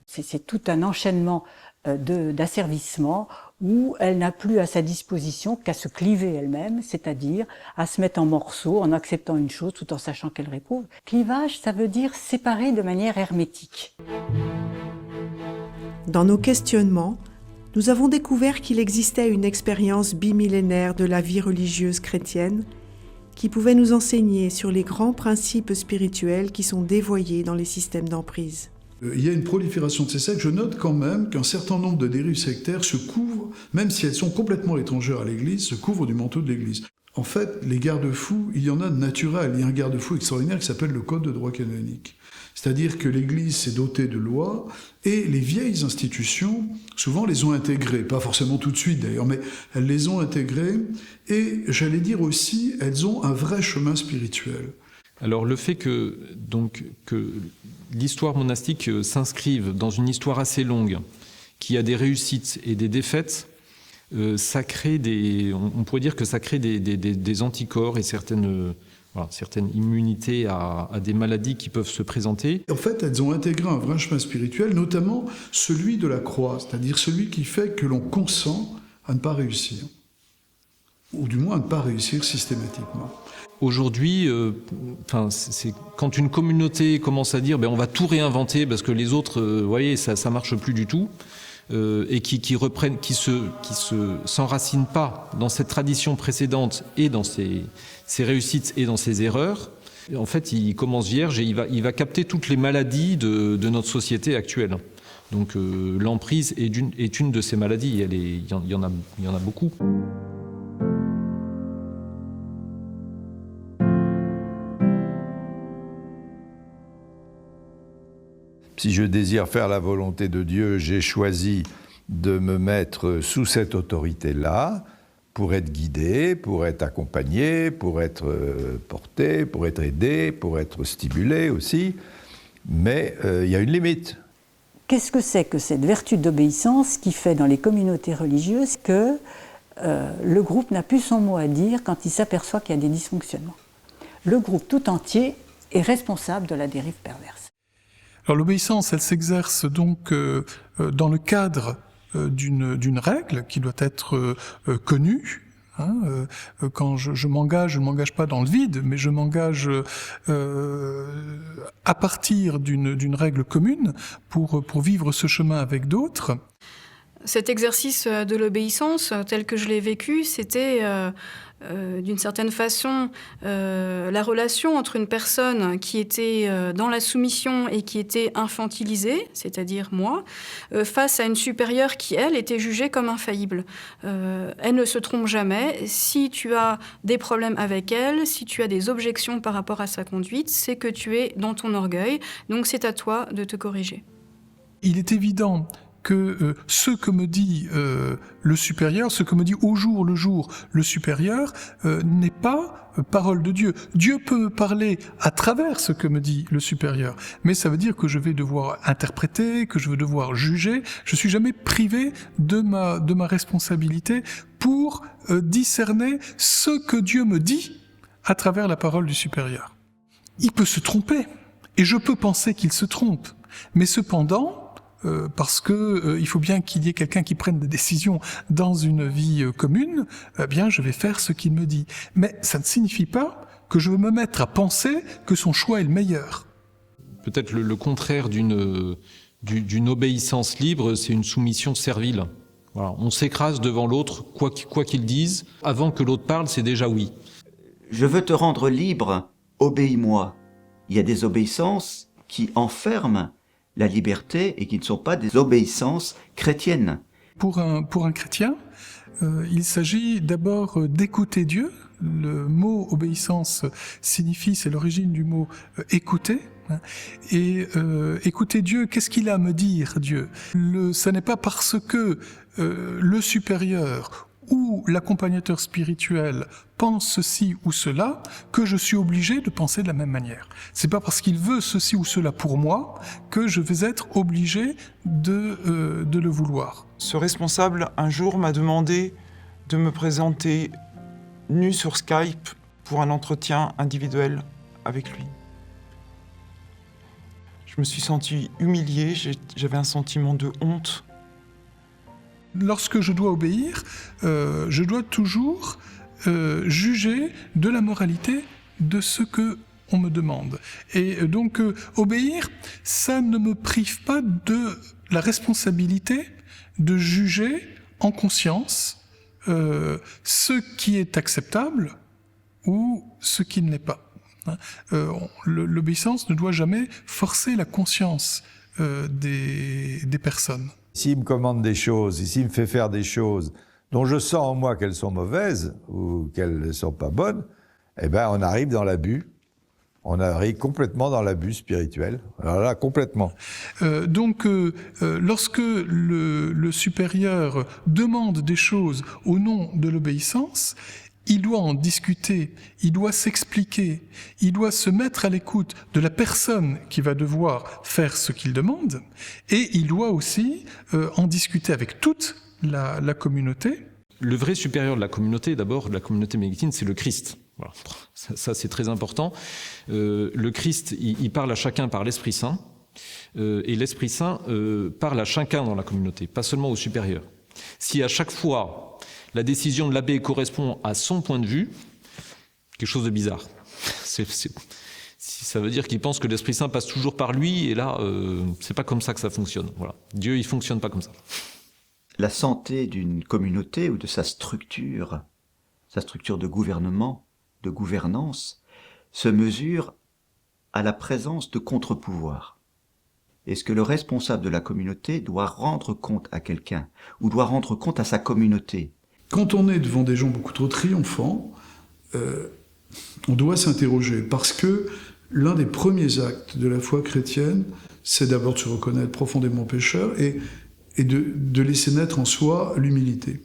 C'est tout un enchaînement d'asservissement où elle n'a plus à sa disposition qu'à se cliver elle-même, c'est-à-dire à se mettre en morceaux en acceptant une chose tout en sachant qu'elle réprouve. Clivage, ça veut dire séparer de manière hermétique. Dans nos questionnements, nous avons découvert qu'il existait une expérience bimillénaire de la vie religieuse chrétienne qui pouvait nous enseigner sur les grands principes spirituels qui sont dévoyés dans les systèmes d'emprise. Il y a une prolifération de ces sectes. Je note quand même qu'un certain nombre de dérives sectaires se couvrent, même si elles sont complètement étrangères à l'Église, se couvrent du manteau de l'Église. En fait, les garde-fous, il y en a de naturels. Il y a un garde-fou extraordinaire qui s'appelle le Code de droit canonique. C'est-à-dire que l'Église s'est dotée de lois et les vieilles institutions, souvent, les ont intégrées. Pas forcément tout de suite d'ailleurs, mais elles les ont intégrées et, j'allais dire aussi, elles ont un vrai chemin spirituel. Alors le fait que l'histoire monastique s'inscrive dans une histoire assez longue, qui a des réussites et des défaites, ça crée on pourrait dire que ça crée des anticorps et certaines immunités à des maladies qui peuvent se présenter. En fait, elles ont intégré un vrai chemin spirituel, notamment celui de la croix, c'est-à-dire celui qui fait que l'on consent à ne pas réussir, ou du moins à ne pas réussir systématiquement. Aujourd'hui, c'est quand une communauté commence à dire on va tout réinventer parce que les autres, ça marche plus du tout, et qui reprennent, qui s'enracinent pas dans cette tradition précédente et dans ses réussites et dans ses erreurs. En fait, il commence vierge et il va capter toutes les maladies de notre société actuelle. Donc l'emprise est une de ces maladies. Il y en a beaucoup. Si je désire faire la volonté de Dieu, j'ai choisi de me mettre sous cette autorité-là pour être guidé, pour être accompagné, pour être porté, pour être aidé, pour être stimulé aussi. Mais il y a une limite. Qu'est-ce que c'est que cette vertu d'obéissance qui fait dans les communautés religieuses que le groupe n'a plus son mot à dire quand il s'aperçoit qu'il y a des dysfonctionnements? Le groupe tout entier est responsable de la dérive perverse. Alors l'obéissance, elle s'exerce donc dans le cadre d'une règle qui doit être connue. Quand je m'engage, je ne m'engage pas dans le vide, mais je m'engage à partir d'une règle commune pour vivre ce chemin avec d'autres. Cet exercice de l'obéissance, tel que je l'ai vécu, c'était d'une certaine façon la relation entre une personne qui était dans la soumission et qui était infantilisée, c'est-à-dire moi, face à une supérieure qui, elle, était jugée comme infaillible. Elle ne se trompe jamais. Si tu as des problèmes avec elle, si tu as des objections par rapport à sa conduite, c'est que tu es dans ton orgueil, donc c'est à toi de te corriger. Il est évident que ce que me dit le supérieur, ce que me dit au jour le jour le supérieur, n'est pas parole de Dieu. Dieu peut me parler à travers ce que me dit le supérieur, mais ça veut dire que je vais devoir interpréter, que je vais devoir juger. Je suis jamais privé de ma responsabilité pour discerner ce que Dieu me dit à travers la parole du supérieur. Il peut se tromper, et je peux penser qu'il se trompe, mais cependant, parce que il faut bien qu'il y ait quelqu'un qui prenne des décisions dans une vie commune, bien je vais faire ce qu'il me dit. Mais ça ne signifie pas que je veux me mettre à penser que son choix est le meilleur. Peut-être le contraire d'une obéissance libre, c'est une soumission servile. Voilà, on s'écrase devant l'autre, quoi qu'il dise. Avant que l'autre parle, c'est déjà oui. Je veux te rendre libre, obéis-moi. Il y a des obéissances qui enferment la liberté et qui ne sont pas des obéissances chrétiennes. Pour un chrétien, il s'agit d'abord d'écouter Dieu. Le mot obéissance signifie, c'est l'origine du mot écouter. Et écouter Dieu, qu'est-ce qu'il a à me dire, Dieu? Ce n'est pas parce que le supérieur ou l'accompagnateur spirituel pense ceci ou cela que je suis obligé de penser de la même manière. C'est pas parce qu'il veut ceci ou cela pour moi que je vais être obligé de le vouloir. Ce responsable, un jour, m'a demandé de me présenter nu sur Skype pour un entretien individuel avec lui. Je me suis senti humilié, j'avais un sentiment de honte. Lorsque je dois obéir, je dois toujours juger de la moralité de ce que on me demande. Et donc, obéir, ça ne me prive pas de la responsabilité de juger en conscience ce qui est acceptable ou ce qui ne l'est pas. L'obéissance ne doit jamais forcer la conscience des personnes. S'il me commande des choses, s'il me fait faire des choses dont je sens en moi qu'elles sont mauvaises ou qu'elles ne sont pas bonnes, eh ben on arrive dans l'abus. On arrive complètement dans l'abus spirituel. Alors là, complètement. Lorsque le supérieur demande des choses au nom de l'obéissance, il doit en discuter, il doit s'expliquer, il doit se mettre à l'écoute de la personne qui va devoir faire ce qu'il demande, et il doit aussi en discuter avec toute la communauté. Le vrai supérieur de la communauté, d'abord, de la communauté bénédictine, c'est le Christ. Voilà. Ça, c'est très important. Le Christ, il parle à chacun par l'Esprit Saint, et l'Esprit Saint parle à chacun dans la communauté, pas seulement au supérieur. Si à chaque fois, la décision de l'abbé correspond à son point de vue, quelque chose de bizarre. Ça veut dire qu'il pense que l'Esprit Saint passe toujours par lui, et là, c'est pas comme ça que ça fonctionne. Voilà. Dieu, il fonctionne pas comme ça. La santé d'une communauté ou de sa structure de gouvernement, de gouvernance, se mesure à la présence de contre-pouvoirs. Est-ce que le responsable de la communauté doit rendre compte à quelqu'un ou doit rendre compte à sa communauté? Quand on est devant des gens beaucoup trop triomphants, on doit s'interroger, parce que l'un des premiers actes de la foi chrétienne, c'est d'abord de se reconnaître profondément pécheur et de laisser naître en soi l'humilité.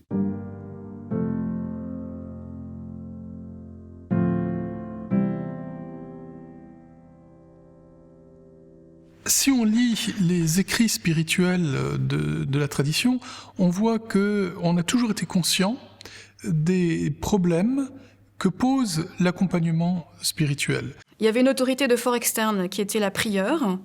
Si on lit les écrits spirituels de la tradition, on voit qu'on a toujours été conscient des problèmes que pose l'accompagnement spirituel. Il y avait une autorité de fort externe qui était la prieure,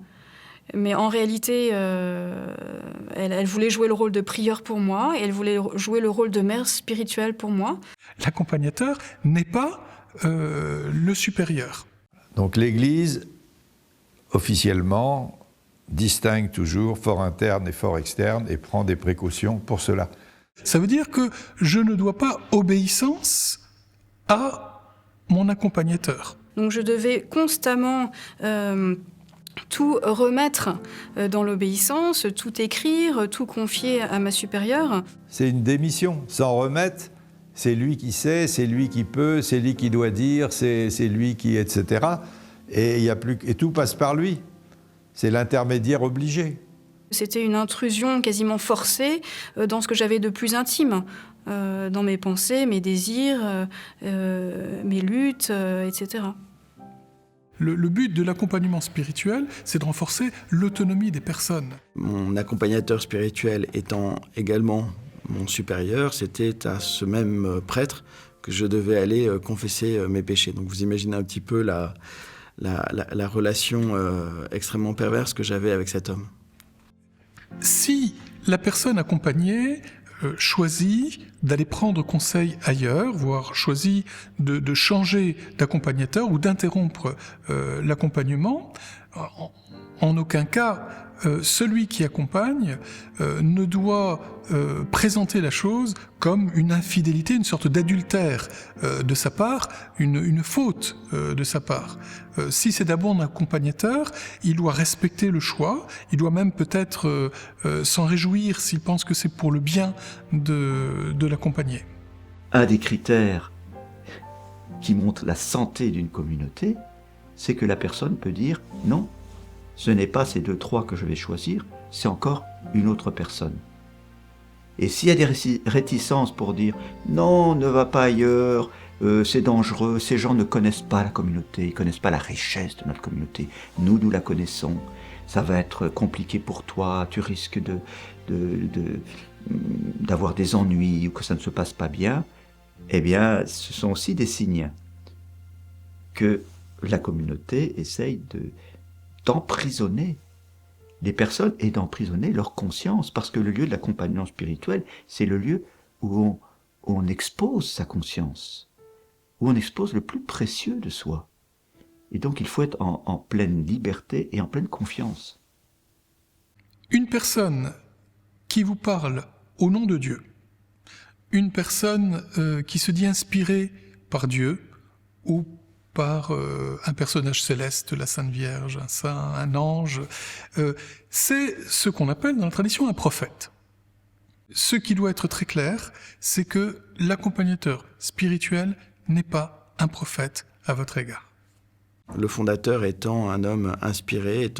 mais en réalité, elle voulait jouer le rôle de prieure pour moi, et elle voulait jouer le rôle de mère spirituelle pour moi. L'accompagnateur n'est pas le supérieur. Donc l'Église, officiellement, distingue toujours fort interne et fort externe et prend des précautions pour cela. Ça veut dire que je ne dois pas obéissance à mon accompagnateur. Donc je devais constamment tout remettre dans l'obéissance, tout écrire, tout confier à ma supérieure. C'est une démission. S'en remettre, c'est lui qui sait, c'est lui qui peut, c'est lui qui doit dire, c'est lui qui, etc. Et tout passe par lui. C'est l'intermédiaire obligé. C'était une intrusion quasiment forcée dans ce que j'avais de plus intime, dans mes pensées, mes désirs, mes luttes, etc. Le but de l'accompagnement spirituel, c'est de renforcer l'autonomie des personnes. Mon accompagnateur spirituel étant également mon supérieur, c'était à ce même prêtre que je devais aller confesser mes péchés. Donc vous imaginez un petit peu la relation extrêmement perverse que j'avais avec cet homme. Si la personne accompagnée choisit d'aller prendre conseil ailleurs, voire choisit de changer d'accompagnateur ou d'interrompre l'accompagnement, en aucun cas, celui qui accompagne ne doit présenter la chose comme une infidélité, une sorte d'adultère de sa part, une faute de sa part. Si c'est d'abord un accompagnateur, il doit respecter le choix, il doit même peut-être s'en réjouir s'il pense que c'est pour le bien de l'accompagner. Un des critères qui montre la santé d'une communauté, c'est que la personne peut dire non, ce n'est pas ces 2-3 que je vais choisir, c'est encore une autre personne. Et s'il y a des réticences pour dire non, ne va pas ailleurs, c'est dangereux, ces gens ne connaissent pas la communauté, ils ne connaissent pas la richesse de notre communauté, nous la connaissons, ça va être compliqué pour toi, tu risques d'avoir des ennuis ou que ça ne se passe pas bien, eh bien, ce sont aussi des signes que la communauté essaye d'emprisonner les personnes et d'emprisonner leur conscience, parce que le lieu de l'accompagnement spirituel, c'est le lieu où on expose sa conscience, où on expose le plus précieux de soi. Et donc il faut être en pleine liberté et en pleine confiance. Une personne qui vous parle au nom de Dieu, une personne qui se dit inspirée par Dieu ou par un personnage céleste, la Sainte Vierge, un saint, un ange, c'est ce qu'on appelle dans la tradition un prophète. Ce qui doit être très clair, c'est que l'accompagnateur spirituel n'est pas un prophète à votre égard. Le fondateur étant un homme inspiré,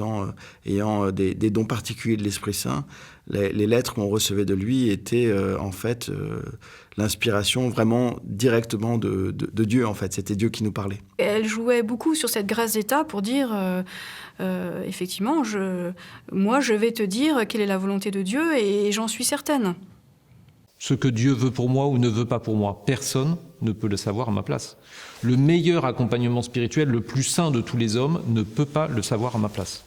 ayant des dons particuliers de l'Esprit Saint, les lettres qu'on recevait de lui étaient en fait l'inspiration vraiment directement de Dieu. En fait, c'était Dieu qui nous parlait. Elle jouait beaucoup sur cette grâce d'État pour dire effectivement, moi je vais te dire quelle est la volonté de Dieu et j'en suis certaine. Ce que Dieu veut pour moi ou ne veut pas pour moi, personne ne peut le savoir à ma place. Le meilleur accompagnement spirituel, le plus saint de tous les hommes, ne peut pas le savoir à ma place.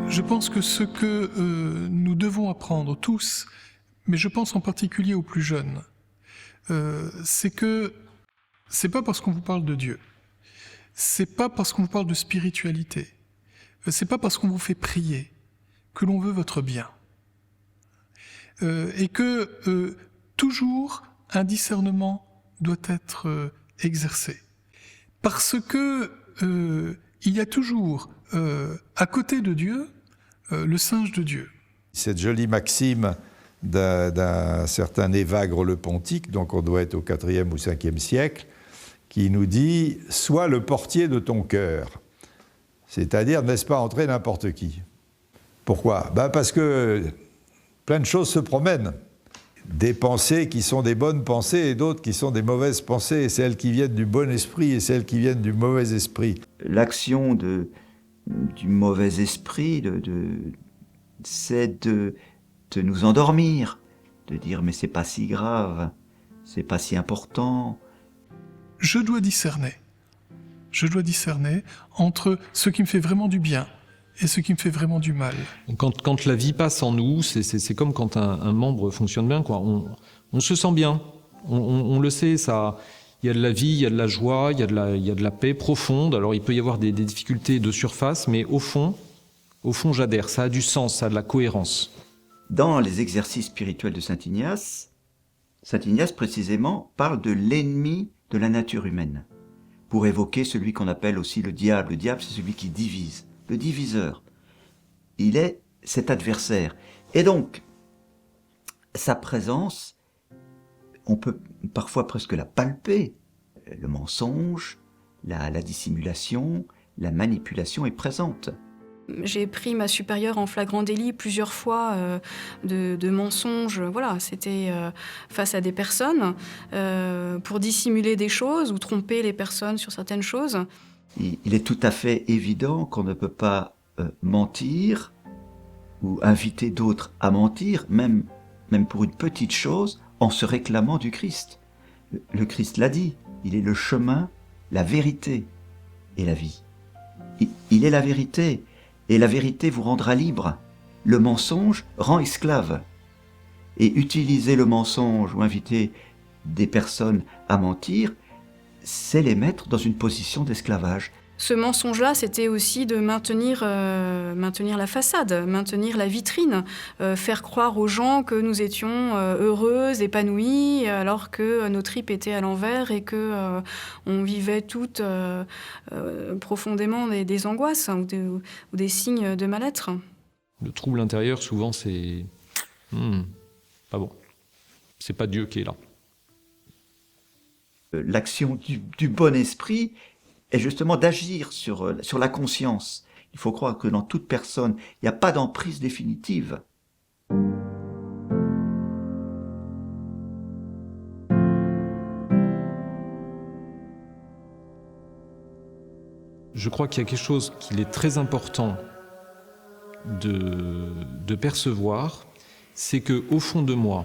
Je pense que ce que nous devons apprendre tous, mais je pense en particulier aux plus jeunes, c'est que c'est pas parce qu'on vous parle de Dieu, c'est pas parce qu'on vous parle de spiritualité, c'est pas parce qu'on vous fait prier que l'on veut votre bien. Et que toujours un discernement doit être exercé. Parce que il y a toujours à côté de Dieu le singe de Dieu. Cette jolie maxime d'un certain Évagre le Pontique, donc on doit être au IVe ou Ve siècle, qui nous dit « Sois le portier de ton cœur ». C'est-à-dire, n'est-ce pas entrer n'importe qui. Pourquoi ? Parce que plein de choses se promènent. Des pensées qui sont des bonnes pensées et d'autres qui sont des mauvaises pensées, celles qui viennent du bon esprit et celles qui viennent du mauvais esprit. L'action du mauvais esprit, c'est de nous endormir, de dire « mais c'est pas si grave, c'est pas si important ». Je dois discerner entre ce qui me fait vraiment du bien et ce qui me fait vraiment du mal. Quand la vie passe en nous, c'est comme quand un membre fonctionne bien, quoi. On se sent bien, on le sait, ça. Il y a de la vie, il y a de la joie, il y a de la paix profonde. Alors il peut y avoir des difficultés de surface, mais au fond j'adhère, ça a du sens, ça a de la cohérence. Dans les exercices spirituels de Saint Ignace précisément parle de l'ennemi de la nature humaine, pour évoquer celui qu'on appelle aussi le diable. Le diable, c'est celui qui divise, le diviseur. Il est cet adversaire. Et donc, sa présence, on peut parfois presque la palper. Le mensonge, la dissimulation, la manipulation est présente. J'ai pris ma supérieure en flagrant délit plusieurs fois de mensonges. Voilà, c'était face à des personnes pour dissimuler des choses ou tromper les personnes sur certaines choses. Il est tout à fait évident qu'on ne peut pas mentir ou inviter d'autres à mentir, même pour une petite chose, en se réclamant du Christ. Le Christ l'a dit, il est le chemin, la vérité et la vie. Il est la vérité. Et la vérité vous rendra libre. Le mensonge rend esclave. Et utiliser le mensonge ou inviter des personnes à mentir, c'est les mettre dans une position d'esclavage. Ce mensonge-là, c'était aussi de maintenir la façade, maintenir la vitrine, faire croire aux gens que nous étions heureuses, épanouies, alors que nos tripes étaient à l'envers et que on vivait toutes profondément des angoisses ou des signes de mal-être. Le trouble intérieur, souvent, c'est pas bon. C'est pas Dieu qui est là. L'action du bon esprit est justement d'agir sur la conscience. Il faut croire que dans toute personne, il n'y a pas d'emprise définitive. Je crois qu'il y a quelque chose qu'il est très important de percevoir, c'est qu'au fond de moi,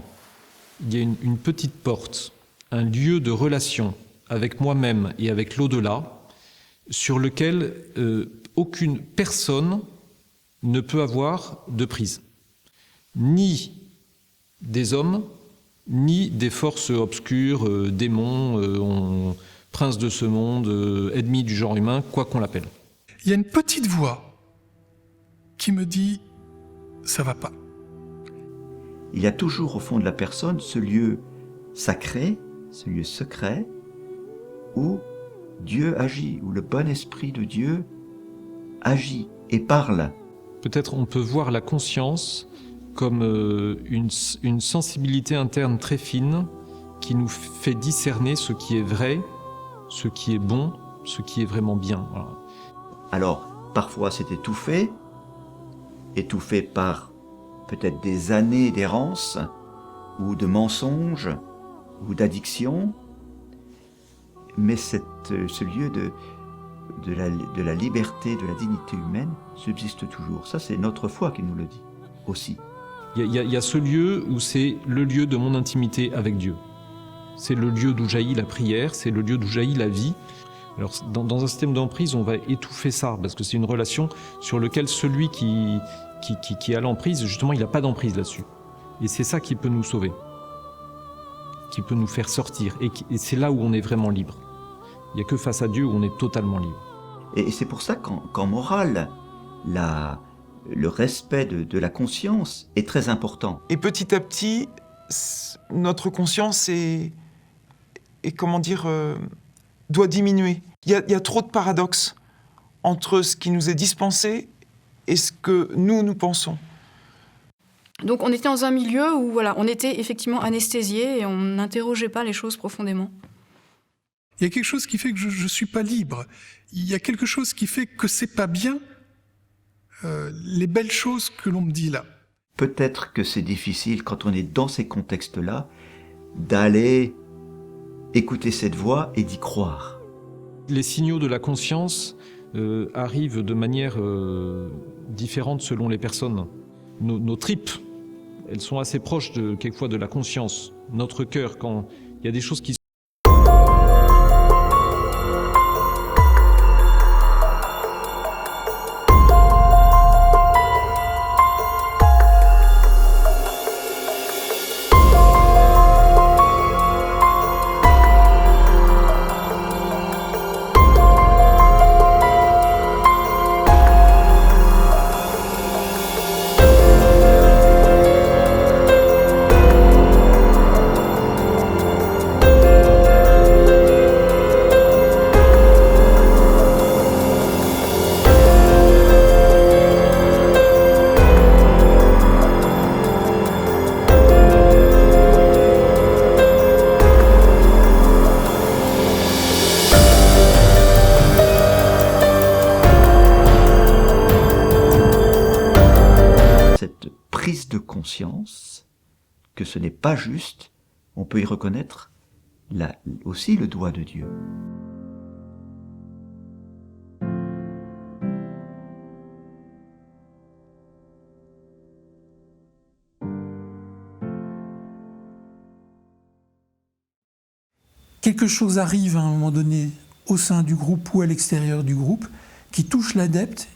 il y a une petite porte, un lieu de relation avec moi-même et avec l'au-delà, sur lequel aucune personne ne peut avoir de prise. Ni des hommes, ni des forces obscures, démons, princes de ce monde, ennemis du genre humain, quoi qu'on l'appelle. Il y a une petite voix qui me dit « ça va pas ». Il y a toujours au fond de la personne ce lieu sacré, ce lieu secret, où Dieu agit, où le bon esprit de Dieu agit et parle. Peut-être on peut voir la conscience comme une sensibilité interne très fine qui nous fait discerner ce qui est vrai, ce qui est bon, ce qui est vraiment bien. Voilà. Alors, parfois c'est étouffé par peut-être des années d'errance, ou de mensonges, ou d'addiction, mais ce lieu de la liberté, de la dignité humaine subsiste toujours. Ça, c'est notre foi qui nous le dit aussi. Il y a ce lieu où c'est le lieu de mon intimité avec Dieu. C'est le lieu d'où jaillit la prière, c'est le lieu d'où jaillit la vie. Alors, dans un système d'emprise, on va étouffer ça, parce que c'est une relation sur laquelle celui qui a l'emprise, justement, il n'a pas d'emprise là-dessus. Et c'est ça qui peut nous sauver, qui peut nous faire sortir. Et c'est là où on est vraiment libre. Il n'y a que face à Dieu où on est totalement libre. Et c'est pour ça qu'en morale, le respect de la conscience est très important. Et petit à petit, notre conscience doit diminuer. Il y a trop de paradoxes entre ce qui nous est dispensé et ce que nous pensons. Donc on était dans un milieu où voilà, on était effectivement anesthésié et on n'interrogeait pas les choses profondément. Il y a quelque chose qui fait que je ne suis pas libre. Il y a quelque chose qui fait que c'est pas bien les belles choses que l'on me dit là. Peut-être que c'est difficile, quand on est dans ces contextes-là, d'aller écouter cette voix et d'y croire. Les signaux de la conscience arrivent de manière différente selon les personnes. Nos tripes, elles sont assez proches quelquefois de la conscience. Notre cœur, quand il y a des choses qui que ce n'est pas juste, on peut y reconnaître aussi le doigt de Dieu. Quelque chose arrive à un moment donné au sein du groupe ou à l'extérieur du groupe qui touche l'adepte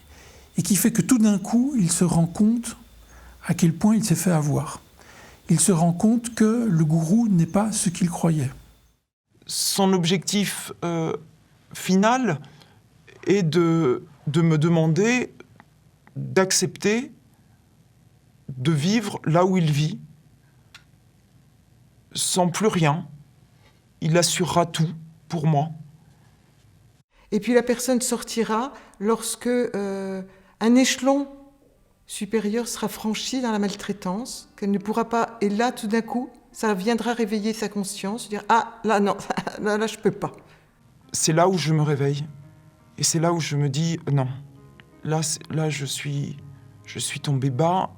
et qui fait que tout d'un coup, il se rend compte à quel point il s'est fait avoir. Il se rend compte que le gourou n'est pas ce qu'il croyait. Son objectif final est de me demander d'accepter de vivre là où il vit, sans plus rien. Il assurera tout pour moi. Et puis la personne sortira lorsque un échelon supérieur sera franchi dans la maltraitance, qu'elle ne pourra pas... Et là, tout d'un coup, ça viendra réveiller sa conscience, dire « Ah, là, non, là, je peux pas ». C'est là où je me réveille. Et c'est là où je me dis « Non, là je suis tombé bas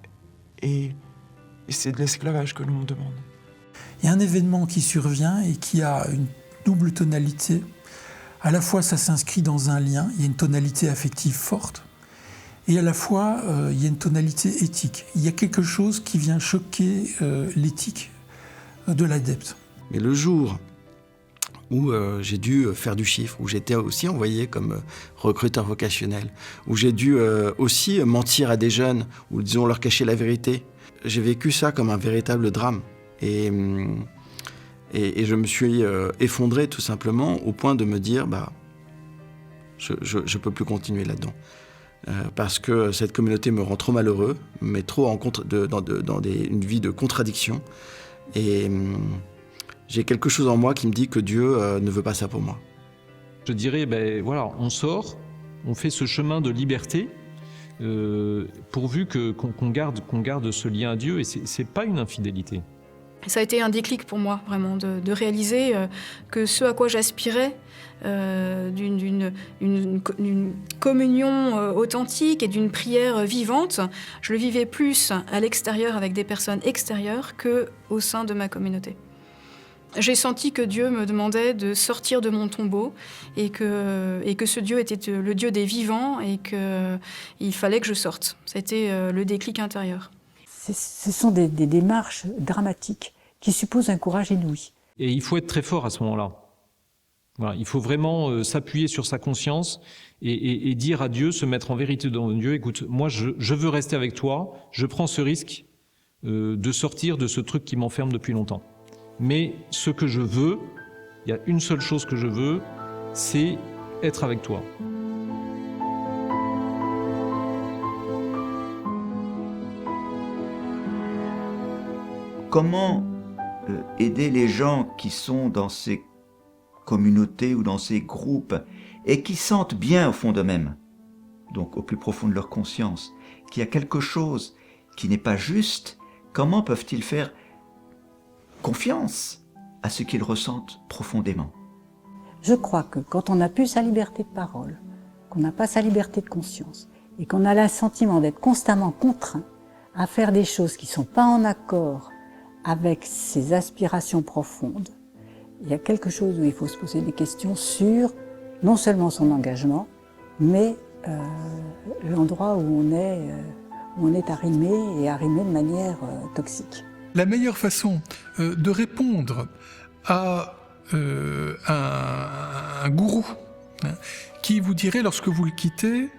et c'est de l'esclavage que l'on me demande ». Il y a un événement qui survient et qui a une double tonalité. À la fois, ça s'inscrit dans un lien, il y a une tonalité affective forte, et à la fois, il y a une tonalité éthique. Il y a quelque chose qui vient choquer l'éthique de l'adepte. Mais le jour où j'ai dû faire du chiffre, où j'étais aussi envoyé comme recruteur vocationnel, où j'ai dû aussi mentir à des jeunes, ou disons leur cacher la vérité, j'ai vécu ça comme un véritable drame. Et je me suis effondré tout simplement au point de me dire je peux plus continuer là-dedans. Parce que cette communauté me rend trop malheureux, mais trop dans une vie de contradiction. Et j'ai quelque chose en moi qui me dit que Dieu ne veut pas ça pour moi. Je dirais, voilà, on sort, on fait ce chemin de liberté, pourvu qu'on garde ce lien à Dieu, et c'est pas une infidélité. Ça a été un déclic pour moi, vraiment, de réaliser que ce à quoi j'aspirais, d'une communion authentique et d'une prière vivante, je le vivais plus à l'extérieur avec des personnes extérieures qu'au sein de ma communauté. J'ai senti que Dieu me demandait de sortir de mon tombeau et que ce Dieu était le Dieu des vivants et qu'il fallait que je sorte. C'était le déclic intérieur. Ce sont des démarches dramatiques qui supposent un courage inouï. Et il faut être très fort à ce moment-là. Voilà, il faut vraiment s'appuyer sur sa conscience et dire à Dieu, se mettre en vérité devant Dieu, écoute, moi je veux rester avec toi, je prends ce risque de sortir de ce truc qui m'enferme depuis longtemps. Mais ce que je veux, il y a une seule chose que je veux, c'est être avec toi. Comment aider les gens qui sont dans ces communautés ou dans ces groupes et qui sentent bien au fond d'eux-mêmes, donc au plus profond de leur conscience, qu'il y a quelque chose qui n'est pas juste? Comment peuvent-ils faire confiance à ce qu'ils ressentent profondément? Je crois que quand on n'a plus sa liberté de parole, qu'on n'a pas sa liberté de conscience, et qu'on a le sentiment d'être constamment contraint à faire des choses qui ne sont pas en accord avec ses aspirations profondes, il y a quelque chose où il faut se poser des questions sur non seulement son engagement, mais l'endroit où on est arrimé et arrimé de manière toxique. La meilleure façon de répondre à un gourou qui vous dirait lorsque vous le quittez,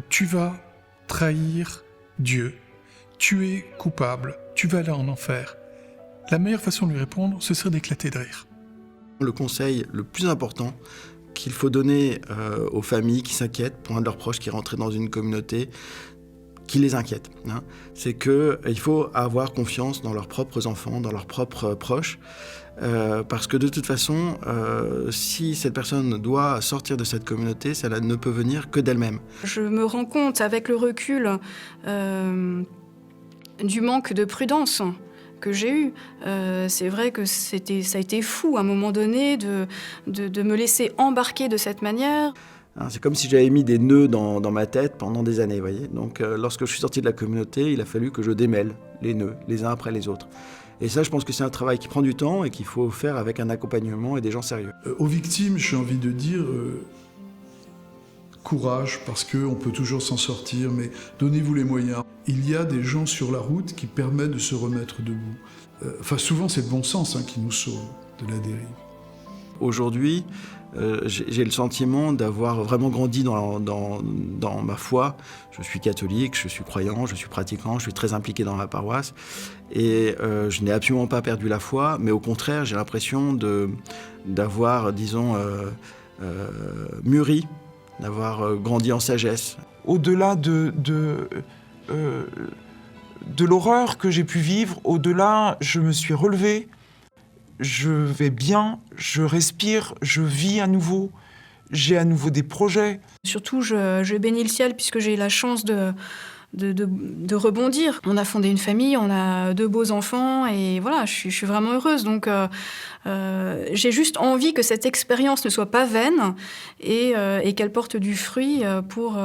tu vas trahir Dieu, tu es coupable, tu vas aller en enfer. La meilleure façon de lui répondre, ce serait d'éclater de rire. Le conseil le plus important qu'il faut donner aux familles qui s'inquiètent pour un de leurs proches qui est rentré dans une communauté qui les inquiète, c'est qu'il faut avoir confiance dans leurs propres enfants, dans leurs propres proches, parce que de toute façon, si cette personne doit sortir de cette communauté, cela ne peut venir que d'elle-même. Je me rends compte avec le recul du manque de prudence que j'ai eu. C'est vrai que ça a été fou à un moment donné de me laisser embarquer de cette manière. C'est comme si j'avais mis des nœuds dans ma tête pendant des années, vous voyez. Donc lorsque je suis sorti de la communauté, il a fallu que je démêle les nœuds, les uns après les autres. Et ça, je pense que c'est un travail qui prend du temps et qu'il faut faire avec un accompagnement et des gens sérieux. Aux victimes, j'ai envie de dire courage, parce qu'on peut toujours s'en sortir, mais donnez-vous les moyens. Il y a des gens sur la route qui permettent de se remettre debout. Souvent, c'est le bon sens qui nous sauve de la dérive. Aujourd'hui, j'ai le sentiment d'avoir vraiment grandi dans ma foi. Je suis catholique, je suis croyant, je suis pratiquant, je suis très impliqué dans ma paroisse. Et je n'ai absolument pas perdu la foi, mais au contraire, j'ai l'impression d'avoir, disons, mûri, d'avoir grandi en sagesse. Au-delà de l'horreur que j'ai pu vivre, au-delà, je me suis relevé. Je vais bien, je respire, je vis à nouveau, j'ai à nouveau des projets. Surtout, je bénis le ciel puisque j'ai la chance de rebondir. On a fondé une famille, on a 2 beaux enfants et voilà, je suis vraiment heureuse. Donc, j'ai juste envie que cette expérience ne soit pas vaine et qu'elle porte du fruit pour...